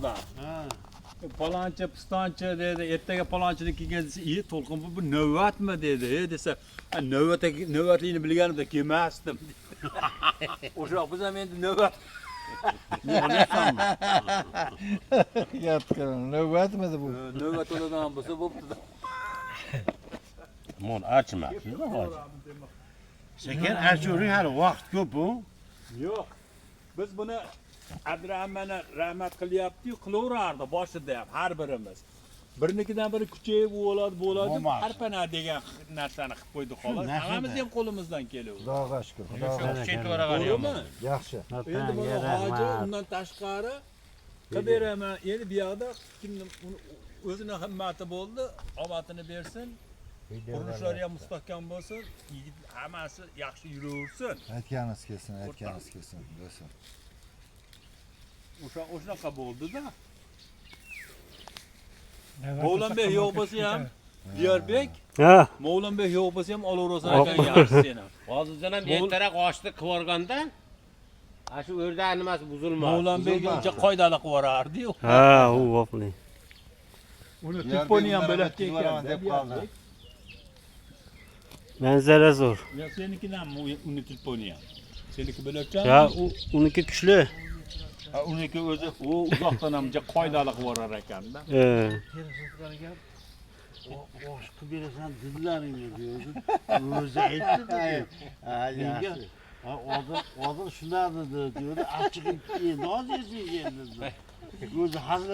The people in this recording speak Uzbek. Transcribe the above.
ular. Palonchi, pistonchi dedi, ertaga palonchinikiga desa, to'lqin bu navbatmi dedi, desa, navbatligini bilganimda kelmasdim. O'sha biz ham endi navbat. Yotqin, navbatmidi bu? Navbat oladigan bo'lsa bo'pti. Mon açmabsiz hozir. Sekin açuring hali vaqt ko'p-ku. Yo'q. Biz buni Abdurahmonni rahmat qilyapti-yu, qilaverardi boshida ham har birimiz. Birnikidan biri kuchayib bo'ladi, harpana degan narsani qilib qo'ydi xolos. Hammamiz ham qo'limizdan keladi. Xudoga shukr, xudoga To'g'rimi? yaxshi. Endi buni hoji undan tashqari qilib beraman. Endi bu yoqda kimni o'zini himmati bo'ldi, omadini bersin. Qurilishlari ham mustahkam bo'lsin, yigit hammasi yaxshi yuraversin. Aytganingiz kelsin, do'stim. O'shaqa bo'ldi-da. Mavlonbek yo'q bo'lsa ham, Diyorbek, Mavlonbek yo'q bo'lsa ham olaversan ekan yaxshi sen ham. Hozirdan ham ertaroq oshni qilib yuborganda, shu o'rdak nimasi buzilmadi. Mavlonbek uncha qoidali qilib yuborardi-yu. Ha, u vofli. Uni telefoni ham bo'ladi ekan deb qoldi. Manzara zo'r. Ya senikidan uni telefoni ham. Seniki bo'lakcha? Ya, uniki kuchli. Uniki o'zi uzoqdan ham qoidali qilib yuborar ekan-da. Osh qilib berasan dillaringni deydi. O'zi aytdi. Ha, yaxshi. Hozir shularni deydi. Achchiq endi hozir endi. O'zi hazil